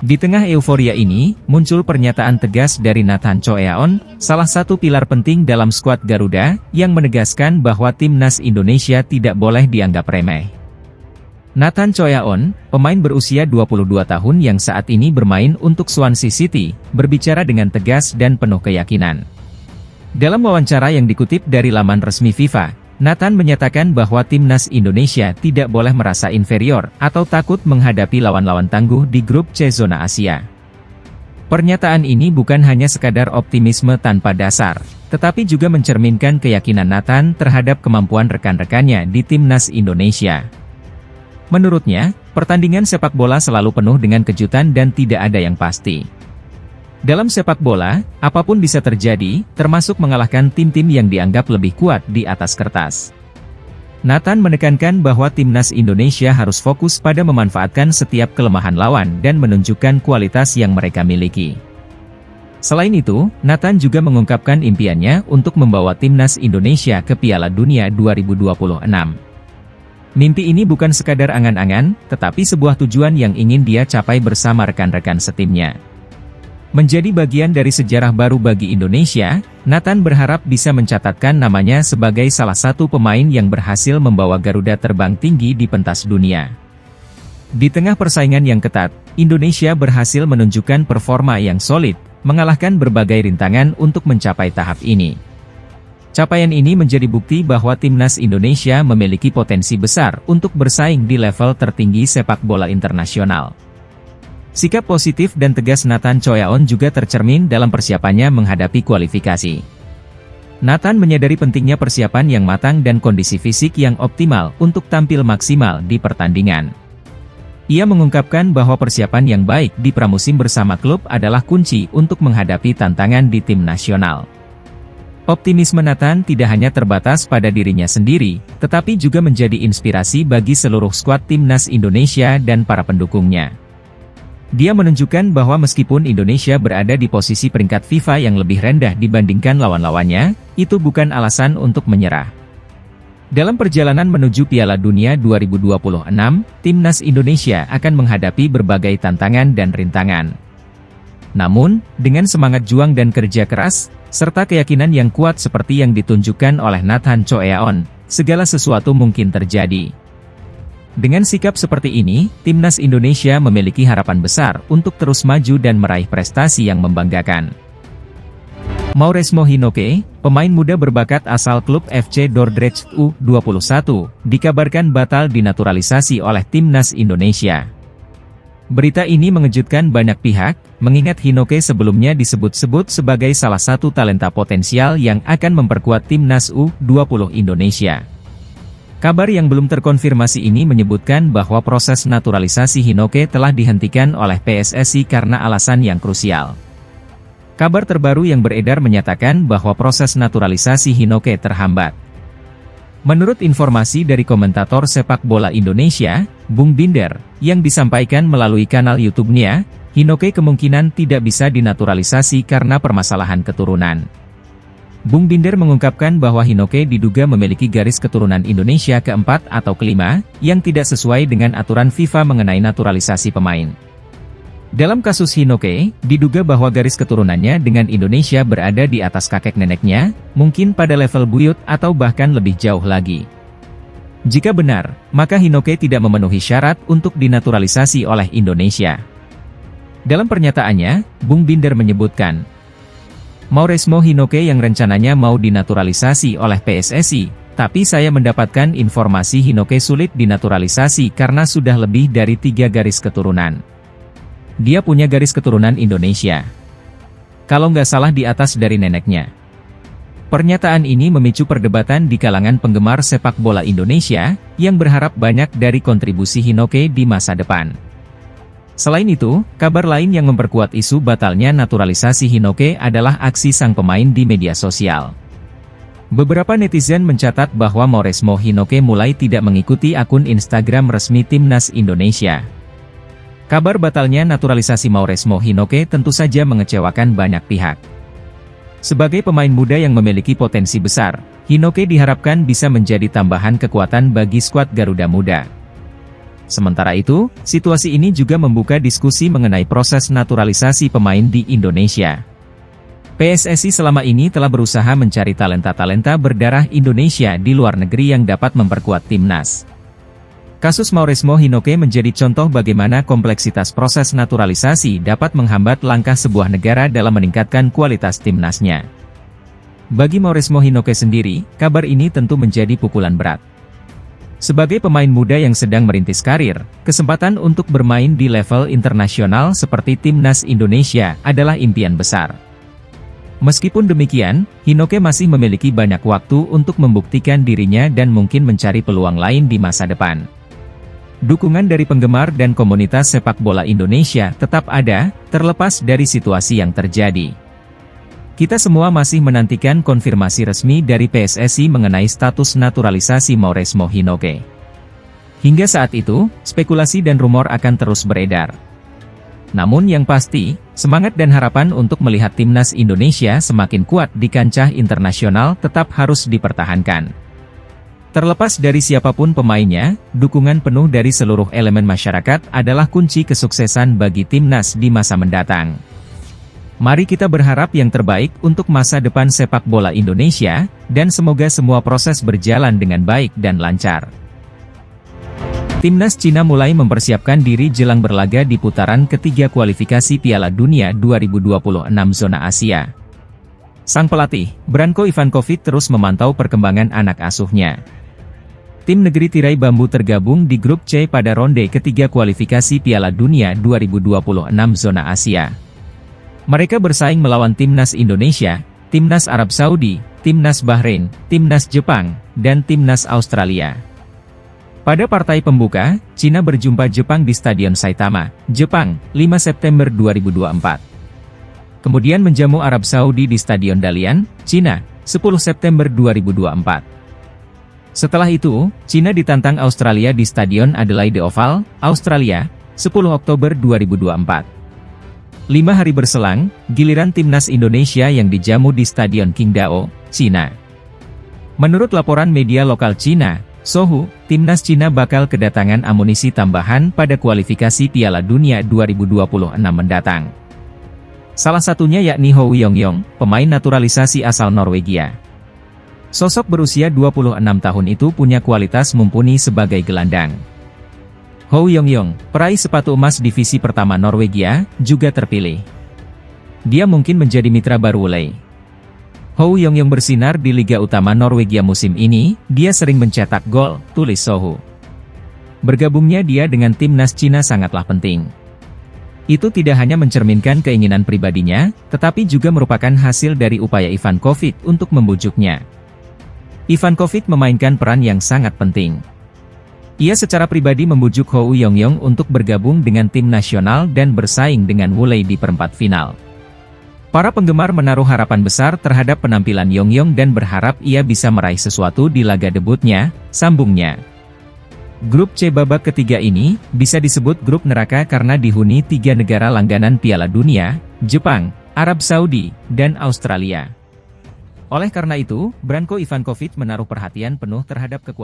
Di tengah euforia ini, muncul pernyataan tegas dari Nathan Choeaon, salah satu pilar penting dalam skuad Garuda, yang menegaskan bahwa timnas Indonesia tidak boleh dianggap remeh. Nathan Choeaon, pemain berusia 22 tahun yang saat ini bermain untuk Swansea City, berbicara dengan tegas dan penuh keyakinan. Dalam wawancara yang dikutip dari laman resmi FIFA, Nathan menyatakan bahwa timnas Indonesia tidak boleh merasa inferior atau takut menghadapi lawan-lawan tangguh di grup C zona Asia. Pernyataan ini bukan hanya sekadar optimisme tanpa dasar, tetapi juga mencerminkan keyakinan Nathan terhadap kemampuan rekan-rekannya di timnas Indonesia. Menurutnya, pertandingan sepak bola selalu penuh dengan kejutan dan tidak ada yang pasti. Dalam sepak bola, apapun bisa terjadi, termasuk mengalahkan tim-tim yang dianggap lebih kuat di atas kertas. Nathan menekankan bahwa timnas Indonesia harus fokus pada memanfaatkan setiap kelemahan lawan dan menunjukkan kualitas yang mereka miliki. Selain itu, Nathan juga mengungkapkan impiannya untuk membawa timnas Indonesia ke Piala Dunia 2026. Mimpi ini bukan sekadar angan-angan, tetapi sebuah tujuan yang ingin dia capai bersama rekan-rekan setimnya. Menjadi bagian dari sejarah baru bagi Indonesia, Nathan berharap bisa mencatatkan namanya sebagai salah satu pemain yang berhasil membawa Garuda terbang tinggi di pentas dunia. Di tengah persaingan yang ketat, Indonesia berhasil menunjukkan performa yang solid, mengalahkan berbagai rintangan untuk mencapai tahap ini. Capaian ini menjadi bukti bahwa timnas Indonesia memiliki potensi besar untuk bersaing di level tertinggi sepak bola internasional. Sikap positif dan tegas Nathan Choeaon juga tercermin dalam persiapannya menghadapi kualifikasi. Nathan menyadari pentingnya persiapan yang matang dan kondisi fisik yang optimal untuk tampil maksimal di pertandingan. Ia mengungkapkan bahwa persiapan yang baik di pramusim bersama klub adalah kunci untuk menghadapi tantangan di tim nasional. Optimisme Nathan tidak hanya terbatas pada dirinya sendiri, tetapi juga menjadi inspirasi bagi seluruh skuad timnas Indonesia dan para pendukungnya. Dia menunjukkan bahwa meskipun Indonesia berada di posisi peringkat FIFA yang lebih rendah dibandingkan lawan-lawannya, itu bukan alasan untuk menyerah. Dalam perjalanan menuju Piala Dunia 2026, timnas Indonesia akan menghadapi berbagai tantangan dan rintangan. Namun, dengan semangat juang dan kerja keras, serta keyakinan yang kuat seperti yang ditunjukkan oleh Nathan Choeaon, segala sesuatu mungkin terjadi. Dengan sikap seperti ini, timnas Indonesia memiliki harapan besar untuk terus maju dan meraih prestasi yang membanggakan. Mauresmo Hinoke, pemain muda berbakat asal klub FC Dordrecht U21, dikabarkan batal dinaturalisasi oleh timnas Indonesia. Berita ini mengejutkan banyak pihak, mengingat Hinoke sebelumnya disebut-sebut sebagai salah satu talenta potensial yang akan memperkuat timnas U20 Indonesia. Kabar yang belum terkonfirmasi ini menyebutkan bahwa proses naturalisasi Hinoke telah dihentikan oleh PSSI karena alasan yang krusial. Kabar terbaru yang beredar menyatakan bahwa proses naturalisasi Hinoke terhambat. Menurut informasi dari komentator sepak bola Indonesia, Bung Binder, yang disampaikan melalui kanal YouTube-nya, Hinoke kemungkinan tidak bisa dinaturalisasi karena permasalahan keturunan. Bung Binder mengungkapkan bahwa Hinoke diduga memiliki garis keturunan Indonesia keempat atau kelima, yang tidak sesuai dengan aturan FIFA mengenai naturalisasi pemain. Dalam kasus Hinoke, diduga bahwa garis keturunannya dengan Indonesia berada di atas kakek neneknya, mungkin pada level buyut atau bahkan lebih jauh lagi. Jika benar, maka Hinoke tidak memenuhi syarat untuk dinaturalisasi oleh Indonesia. Dalam pernyataannya, Bung Binder menyebutkan, Mauresmo Hinoke yang rencananya mau dinaturalisasi oleh PSSI, tapi saya mendapatkan informasi Hinoke sulit dinaturalisasi karena sudah lebih dari 3 garis keturunan. Dia punya garis keturunan Indonesia. Kalau nggak salah di atas dari neneknya. Pernyataan ini memicu perdebatan di kalangan penggemar sepak bola Indonesia, yang berharap banyak dari kontribusi Hinoke di masa depan. Selain itu, kabar lain yang memperkuat isu batalnya naturalisasi Hinoke adalah aksi sang pemain di media sosial. Beberapa netizen mencatat bahwa Mauresmo Hinoke mulai tidak mengikuti akun Instagram resmi timnas Indonesia. Kabar batalnya naturalisasi Mauresmo Hinoke tentu saja mengecewakan banyak pihak. Sebagai pemain muda yang memiliki potensi besar, Hinoke diharapkan bisa menjadi tambahan kekuatan bagi skuad Garuda Muda. Sementara itu, situasi ini juga membuka diskusi mengenai proses naturalisasi pemain di Indonesia. PSSI selama ini telah berusaha mencari talenta-talenta berdarah Indonesia di luar negeri yang dapat memperkuat timnas. Kasus Mauresmo Hinoke menjadi contoh bagaimana kompleksitas proses naturalisasi dapat menghambat langkah sebuah negara dalam meningkatkan kualitas timnasnya. Bagi Mauresmo Hinoke sendiri, kabar ini tentu menjadi pukulan berat. Sebagai pemain muda yang sedang merintis karir, kesempatan untuk bermain di level internasional seperti timnas Indonesia adalah impian besar. Meskipun demikian, Hinoke masih memiliki banyak waktu untuk membuktikan dirinya dan mungkin mencari peluang lain di masa depan. Dukungan dari penggemar dan komunitas sepak bola Indonesia tetap ada, terlepas dari situasi yang terjadi. Kita semua masih menantikan konfirmasi resmi dari PSSI mengenai status naturalisasi Mauresmo Hinoke. Hingga saat itu, spekulasi dan rumor akan terus beredar. Namun yang pasti, semangat dan harapan untuk melihat timnas Indonesia semakin kuat di kancah internasional tetap harus dipertahankan. Terlepas dari siapapun pemainnya, dukungan penuh dari seluruh elemen masyarakat adalah kunci kesuksesan bagi timnas di masa mendatang. Mari kita berharap yang terbaik untuk masa depan sepak bola Indonesia, dan semoga semua proses berjalan dengan baik dan lancar. Timnas Cina mulai mempersiapkan diri jelang berlaga di putaran ketiga kualifikasi Piala Dunia 2026 zona Asia. Sang pelatih, Branko Ivankovic terus memantau perkembangan anak asuhnya. Tim negeri tirai bambu tergabung di grup C pada ronde ketiga kualifikasi Piala Dunia 2026 zona Asia. Mereka bersaing melawan Timnas Indonesia, Timnas Arab Saudi, Timnas Bahrain, Timnas Jepang, dan Timnas Australia. Pada partai pembuka, Cina berjumpa Jepang di Stadion Saitama, Jepang, 5 September 2024. Kemudian menjamu Arab Saudi di Stadion Dalian, Cina, 10 September 2024. Setelah itu, Cina ditantang Australia di Stadion Adelaide Oval, Australia, 10 Oktober 2024. 5 hari berselang, giliran timnas Indonesia yang dijamu di Stadion Qingdao, Cina. Menurut laporan media lokal Cina, Sohu, timnas Cina bakal kedatangan amunisi tambahan pada kualifikasi Piala Dunia 2026 mendatang. Salah satunya yakni Hou Yongyong, pemain naturalisasi asal Norwegia. Sosok berusia 26 tahun itu punya kualitas mumpuni sebagai gelandang. Hou Yongyong, peraih sepatu emas divisi pertama Norwegia, juga terpilih. Dia mungkin menjadi mitra baru Wole. Hou Yongyong bersinar di Liga Utama Norwegia musim ini, dia sering mencetak gol, tulis Sohu. Bergabungnya dia dengan timnas Cina sangatlah penting. Itu tidak hanya mencerminkan keinginan pribadinya, tetapi juga merupakan hasil dari upaya Ivankovic untuk membujuknya. Ivankovic memainkan peran yang sangat penting. Ia secara pribadi membujuk Hou Yongyong untuk bergabung dengan tim nasional dan bersaing dengan Wole di perempat final. Para penggemar menaruh harapan besar terhadap penampilan Yongyong dan berharap ia bisa meraih sesuatu di laga debutnya, sambungnya. Grup C babak ketiga ini bisa disebut grup neraka karena dihuni 3 negara langganan Piala Dunia, Jepang, Arab Saudi, dan Australia. Oleh karena itu, Branko Ivankovic menaruh perhatian penuh terhadap kekuatan